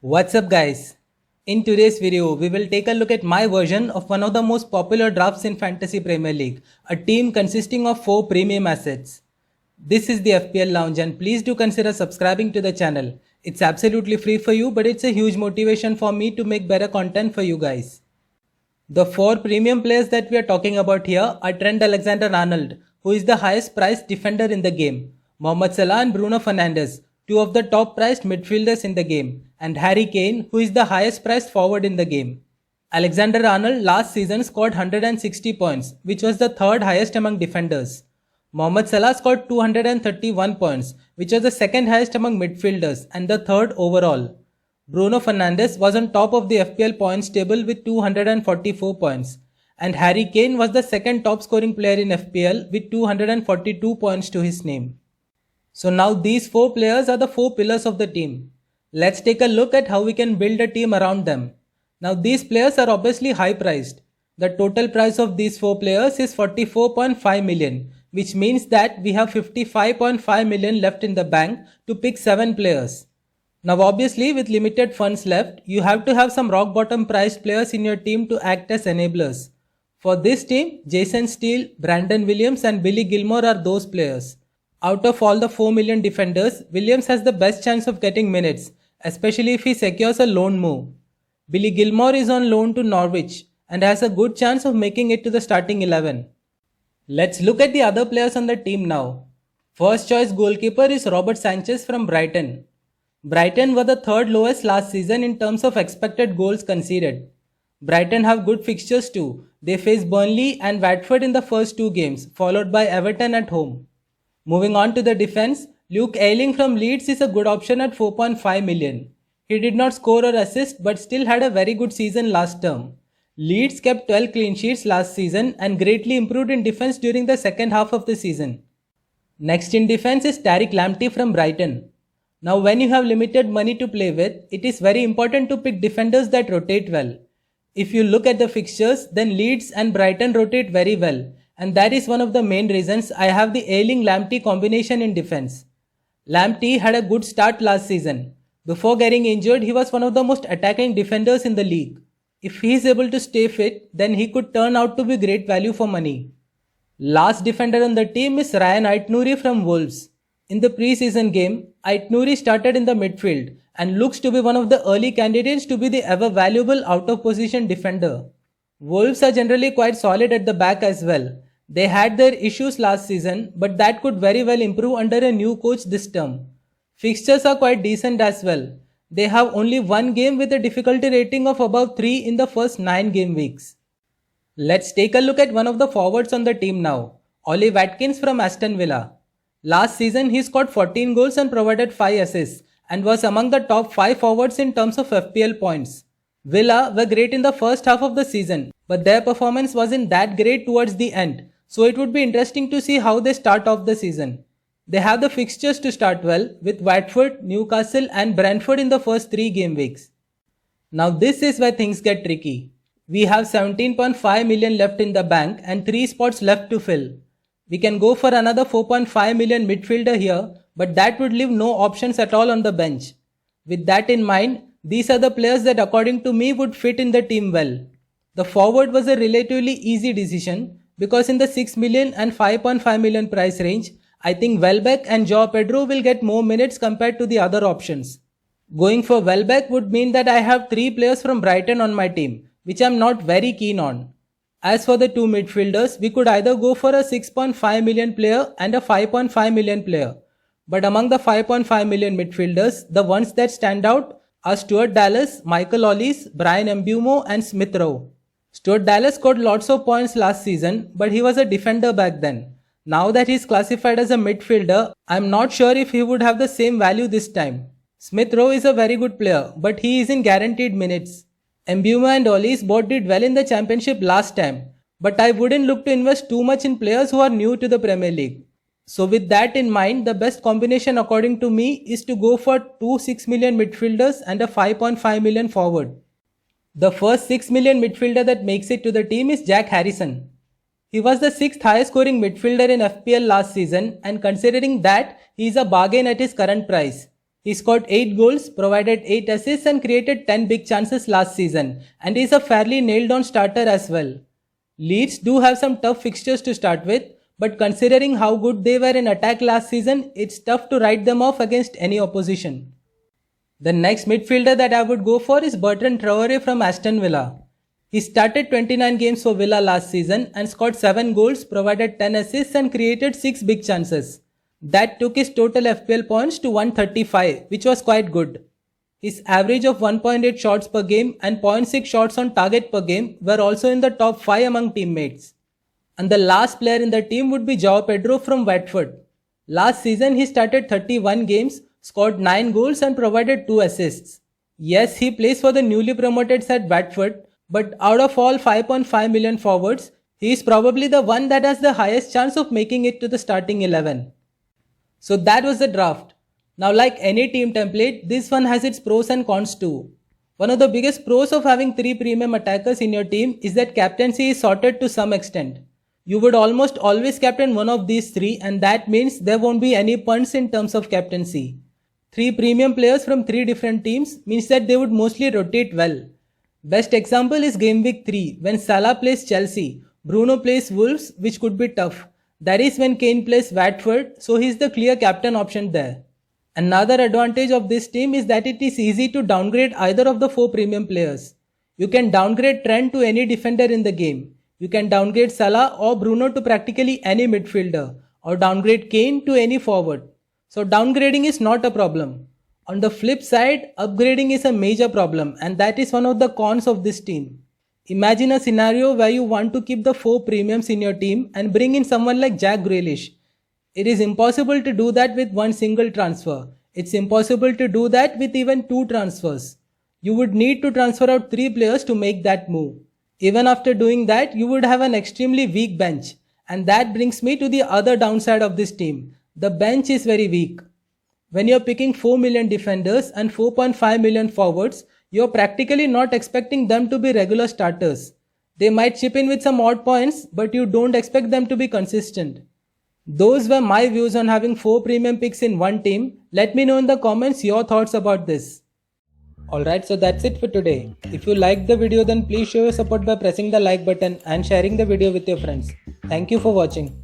What's up guys? In today's video, we will take a look at my version of one of the most popular drafts in Fantasy Premier League, a team consisting of 4 premium assets. This is the FPL Lounge and please do consider subscribing to the channel. It's absolutely free for you, but it's a huge motivation for me to make better content for you guys. The 4 premium players that we are talking about here are Trent Alexander-Arnold, who is the highest priced defender in the game, Mohamed Salah and Bruno Fernandes, two of the top priced midfielders in the game, and Harry Kane, who is the highest priced forward in the game. Alexander-Arnold last season scored 160 points, which was the third highest among defenders. Mohamed Salah scored 231 points, which was the second highest among midfielders and the third overall. Bruno Fernandes was on top of the FPL points table with 244 points, and Harry Kane was the second top scoring player in FPL with 242 points to his name. So now these 4 players are the 4 pillars of the team. Let's take a look at how we can build a team around them. Now these players are obviously high priced. The total price of these 4 players is 44.5 million, which means that we have 55.5 million left in the bank to pick 7 players. Now obviously with limited funds left, you have to have some rock bottom priced players in your team to act as enablers. For this team, Jason Steele, Brandon Williams and Billy Gilmore are those players. Out of all the 4 million defenders, Williams has the best chance of getting minutes, especially if he secures a loan move. Billy Gilmore is on loan to Norwich and has a good chance of making it to the starting 11. Let's look at the other players on the team now. First choice goalkeeper is Robert Sanchez from Brighton. Brighton were the third lowest last season in terms of expected goals conceded. Brighton have good fixtures too. They face Burnley and Watford in the first 2 games, followed by Everton at home. Moving on to the defense, Luke Ayling from Leeds is a good option at 4.5 million. He did not score or assist but still had a very good season last term. Leeds kept 12 clean sheets last season and greatly improved in defense during the second half of the season. Next in defense is Tariq Lamptey from Brighton. Now when you have limited money to play with, it is very important to pick defenders that rotate well. If you look at the fixtures, then Leeds and Brighton rotate very well. And that is one of the main reasons I have the Ayling-Lamptey combination in defense. Lamptey had a good start last season. Before getting injured, he was one of the most attacking defenders in the league. If he is able to stay fit, then he could turn out to be great value for money. Last defender on the team is Ryan Aït-Nouri from Wolves. In the preseason game, Aït-Nouri started in the midfield and looks to be one of the early candidates to be the ever valuable out-of-position defender. Wolves are generally quite solid at the back as well. They had their issues last season, but that could very well improve under a new coach this term. Fixtures are quite decent as well. They have only 1 game with a difficulty rating of above 3 in the first 9 game weeks. Let's take a look at one of the forwards on the team now, Ollie Watkins from Aston Villa. Last season he scored 14 goals and provided 5 assists and was among the top 5 forwards in terms of FPL points. Villa were great in the first half of the season, but their performance wasn't that great towards the end, so it would be interesting to see how they start off the season. They have the fixtures to start well with Watford, Newcastle and Brentford in the first 3 game weeks. Now this is where things get tricky. We have 17.5 million left in the bank and 3 spots left to fill. We can go for another 4.5 million midfielder here, but that would leave no options at all on the bench. With that in mind, these are the players that according to me would fit in the team well. The forward was a relatively easy decision because in the 6 million and 5.5 million price range, I think Welbeck and Joao Pedro will get more minutes compared to the other options. Going for Welbeck would mean that I have 3 players from Brighton on my team, which I am not very keen on. As for the 2 midfielders, we could either go for a 6.5 million player and a 5.5 million player. But among the 5.5 million midfielders, the ones that stand out are Stuart Dallas, Michael Olise, Bryan Mbeumo and Smith Rowe. Stuart Dallas scored lots of points last season, but he was a defender back then. Now that he is classified as a midfielder, I am not sure if he would have the same value this time. Smith Rowe is a very good player, but he is in guaranteed minutes. Mbeumo and Olise both did well in the championship last time, but I wouldn't look to invest too much in players who are new to the Premier League. So with that in mind, the best combination according to me is to go for 2 6 million midfielders and a 5.5 million forward. The first 6 million midfielder that makes it to the team is Jack Harrison. He was the 6th highest scoring midfielder in FPL last season, and considering that he is a bargain at his current price. He scored 8 goals, provided 8 assists and created 10 big chances last season, and is a fairly nailed on starter as well. Leeds do have some tough fixtures to start with, but considering how good they were in attack last season, it's tough to write them off against any opposition. The next midfielder that I would go for is Bertrand Traore from Aston Villa. He started 29 games for Villa last season and scored 7 goals, provided 10 assists and created 6 big chances. That took his total FPL points to 135, which was quite good. His average of 1.8 shots per game and 0.6 shots on target per game were also in the top 5 among teammates. And the last player in the team would be João Pedro from Watford. Last season he started 31 games, scored 9 goals and provided 2 assists. Yes, he plays for the newly promoted side Watford, but out of all 5.5 million forwards, he is probably the one that has the highest chance of making it to the starting 11. So that was the draft. Now, like any team template, this one has its pros and cons too. One of the biggest pros of having 3 premium attackers in your team is that captaincy is sorted to some extent. You would almost always captain one of these 3, and that means there won't be any punts in terms of captaincy. 3 premium players from 3 different teams means that they would mostly rotate well. Best example is game week 3 when Salah plays Chelsea, Bruno plays Wolves, which could be tough. That is when Kane plays Watford, so he is the clear captain option there. Another advantage of this team is that it is easy to downgrade either of the 4 premium players. You can downgrade Trent to any defender in the game. You can downgrade Salah or Bruno to practically any midfielder, or downgrade Kane to any forward. So downgrading is not a problem. On the flip side, upgrading is a major problem, and that is one of the cons of this team. Imagine a scenario where you want to keep the 4 premiums in your team and bring in someone like Jack Grealish. It is impossible to do that with one single transfer. It's impossible to do that with even 2 transfers. You would need to transfer out 3 players to make that move. Even after doing that, you would have an extremely weak bench. And that brings me to the other downside of this team. The bench is very weak. When you're picking 4 million defenders and 4.5 million forwards, you're practically not expecting them to be regular starters. They might chip in with some odd points, but you don't expect them to be consistent. Those were my views on having 4 premium picks in one team. Let me know in the comments your thoughts about this. Alright, so that's it for today. If you liked the video, then please show your support by pressing the like button and sharing the video with your friends. Thank you for watching.